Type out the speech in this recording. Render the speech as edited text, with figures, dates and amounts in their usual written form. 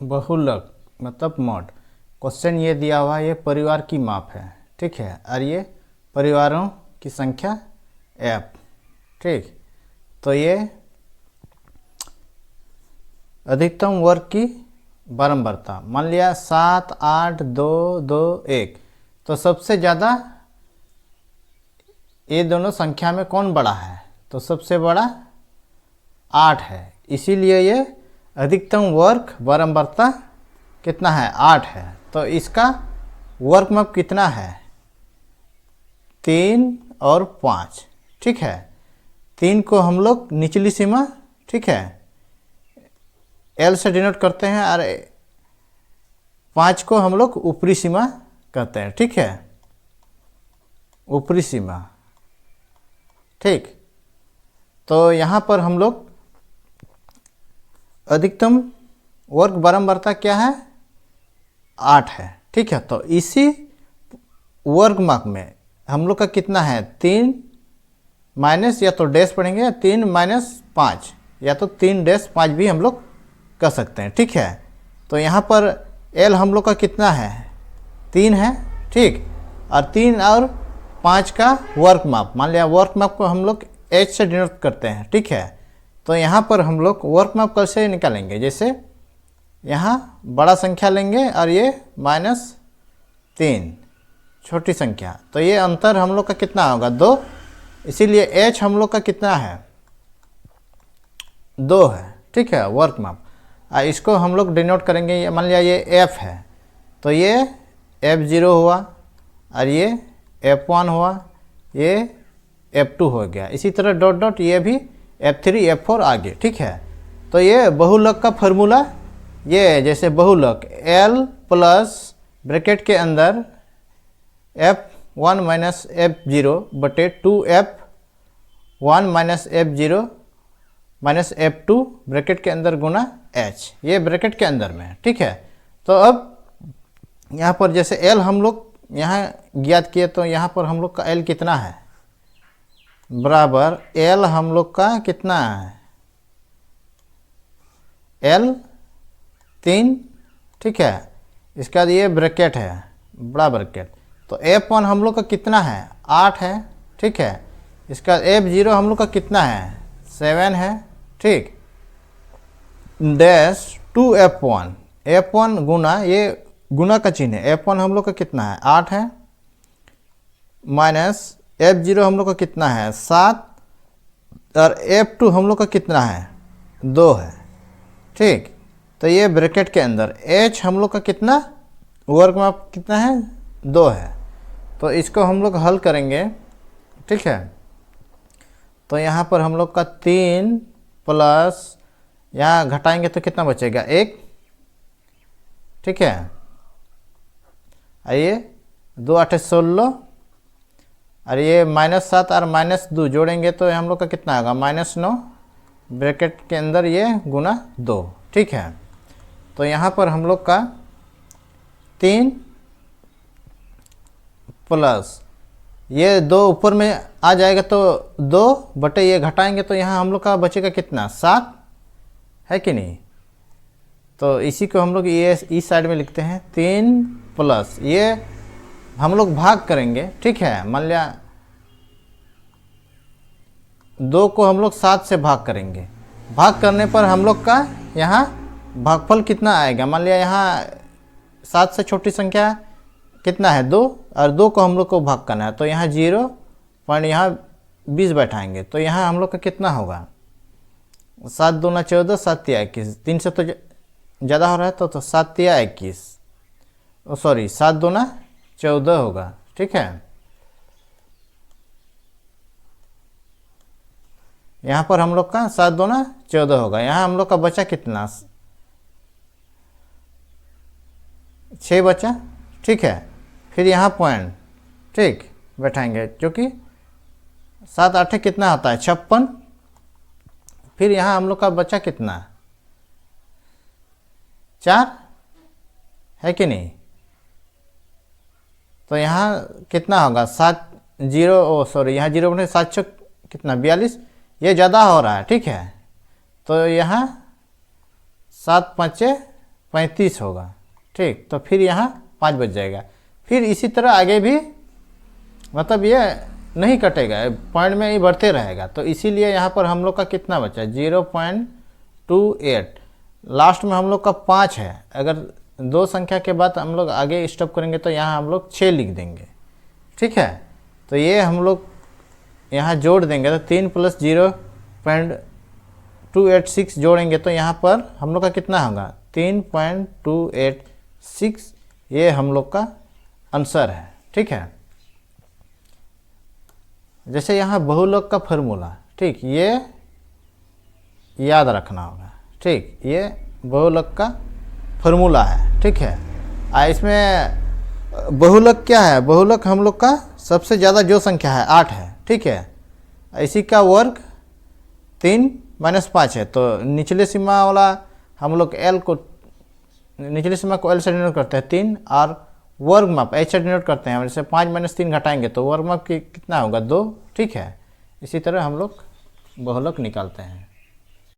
बहुलक मतलब mod. Question ये दिया हुआ है, ये परिवार की माप है, ठीक है, और ये परिवारों की संख्या f, ठीक। तो ये अधिकतम वर्ग की बारंबारता, मान लिया 7, 8, 2, 2, 1, तो सबसे ज़्यादा ये दोनों संख्या में कौन बड़ा है? तो सबसे बड़ा 8 है, इसीलिए ये अधिकतम वर्ग बारंबारता कितना है? 8 है। तो इसका वर्ग माप कितना है? 3 और 5, ठीक है। 3 को हम लोग निचली सीमा, ठीक है, L से डिनोट करते हैं, और 5 को हम लोग ऊपरी सीमा कहते हैं, ठीक है, ऊपरी सीमा, ठीक। तो यहाँ पर हम लोग अधिकतम वर्ग बारंबारता क्या है? 8 है, ठीक है। तो इसी वर्ग माप में हम लोग का कितना है? 3 माइनस, या तो डैश पढ़ेंगे, 3 माइनस 5, या तो 3 डैश 5 भी हम लोग कर सकते हैं, ठीक है। तो यहाँ पर L हम लोग का कितना है? 3 है, ठीक, और 3 और 5 का वर्ग माप, मान लिया वर्ग माप को हम लोग H से डिनोट करते हैं, ठीक है। तो यहाँ पर हम लोग वर्ग माप कैसे निकालेंगे? जैसे यहाँ बड़ा संख्या लेंगे और ये -3 छोटी संख्या, तो ये अंतर हम लोग का कितना होगा? 2, इसीलिए H हम लोग का कितना है? 2 है, ठीक है, वर्ग माप। इसको हम लोग डिनोट करेंगे, मान लिया ये F है, तो ये F0 हुआ, और ये F1 हुआ, ये F2 हो गया, इसी तरह डॉट डॉट ये भी F3 F4 आगे, ठीक है। तो ये बहुलक का फॉर्मूला, ये जैसे बहुलक L प्लस ब्रैकेट के अंदर F1 माइनस F0 बटे 2F1 minus F0 minus F2 bracket के अंदर गुना H, ये ब्रैकेट के अंदर में है, ठीक है। तो अब यहाँ पर जैसे L हम लोग यहाँ ज्ञात किए, तो यहाँ पर हम लोग का L कितना है? बराबर L हम लोग का कितना है? L 3, ठीक है। इसके बाद ये ब्रैकेट है, बड़ा ब्रैकेट, तो F1 हम लोग का कितना है? 8 है, ठीक है। इसका F0 हम लोग का कितना है? 7 है, ठीक, डैश 2F1, F1 गुना, ये गुना का चिन्ह है, F1 हम लोग का कितना है? 8 है, माइनस F0 हम लोग का कितना है? 7, और F2 हम लोग का कितना है? 2 है, ठीक। तो ये ब्रैकेट के अंदर H हम लोग का कितना वर्ग माप कितना है? 2 है। तो इसको हम लोग हल करेंगे, ठीक है। तो यहाँ पर हम लोग का 3 प्लस, यहाँ घटाएंगे तो कितना बचेगा? 1, ठीक है। आइए 2 8 16, और ये -7 और -2 जोड़ेंगे तो हम लोग का कितना होगा? -9 ब्रैकेट के अंदर ये गुना 2, ठीक है। तो यहाँ पर हम लोग का 3 प्लस ये 2 ऊपर में आ जाएगा, तो 2 बटे ये घटाएंगे तो यहाँ हम लोग का बचेगा कितना? 7 है कि नहीं? तो इसी को हम लोग ये इस साइड में लिखते हैं, 3 प्लस ये हम लोग भाग करेंगे, ठीक है। मान लिया 2 को हम लोग 7 से भाग करेंगे, भाग करने पर हम लोग का यहाँ भागफल कितना आएगा? मान लिया यहाँ 7 से छोटी संख्या कितना है? 2, और 2 को हम लोग को भाग करना है, तो यहाँ 0 पॉइंट यहाँ 20 बैठाएंगे, तो यहाँ हम लोग का कितना होगा? 7 दूना 14, 7 तिया 21, 3 से तो ज़्यादा हो रहा है, तो 7 तिया 21, सॉरी 7 दूना 14 होगा, ठीक है। यहाँ पर हम लोग का 7 दूना 14 होगा, यहाँ हम लोग का बचा कितना? 6 बचा, ठीक है। फिर यहाँ पॉइंट, ठीक, बैठाएंगे, क्योंकि 7 8 कितना होता है? 56। फिर यहाँ हम लोग का बचा कितना? 4 है कि नहीं? तो यहाँ कितना होगा? 7 0, सॉरी यहाँ 0 बने 7 6 कितना? 42, ये ज़्यादा हो रहा है, ठीक है। तो यहाँ 7 5 35 होगा। ठीक, तो फिर यहाँ 5 बच जाएगा। फिर इसी तरह आगे भी मतलब ये नहीं कटेगा, पॉइंट में ही बढ़ते रहेगा। तो इसीलिए यहाँ पर हम लोग का कितना बचा, 0.28। लास्ट में हम लोग का 5 है। अगर 2 संख्या के बाद हम लोग आगे स्टॉप करेंगे तो यहाँ हम लोग 6 लिख देंगे। ठीक है, तो ये हम लोग यहाँ जोड़ देंगे तो 3 + 0.286 जोड़ेंगे तो यहाँ पर हम लोग का कितना होगा, 3.286। ये हम लोग का आंसर है। ठीक है, जैसे यहाँ बहुलक का फॉर्मूला, ठीक, ये याद रखना होगा। ठीक, ये बहुलक का फॉर्मूला है। ठीक है, इसमें बहुलक क्या है, बहुलक हम लोग का सबसे ज़्यादा जो संख्या है 8 है। ठीक है, इसी का वर्ग 3 - 5 है। तो निचले सीमा वाला हम लोग एल को, निचली सीमा को एल से डिनोट करते हैं 3, और वर्ग माप एच से डिनोट करते हैं। जैसे 5 - 3 घटाएंगे तो वर्ग माप कितना होगा, 2। ठीक है, इसी तरह हम लोग बहुलक निकालते हैं।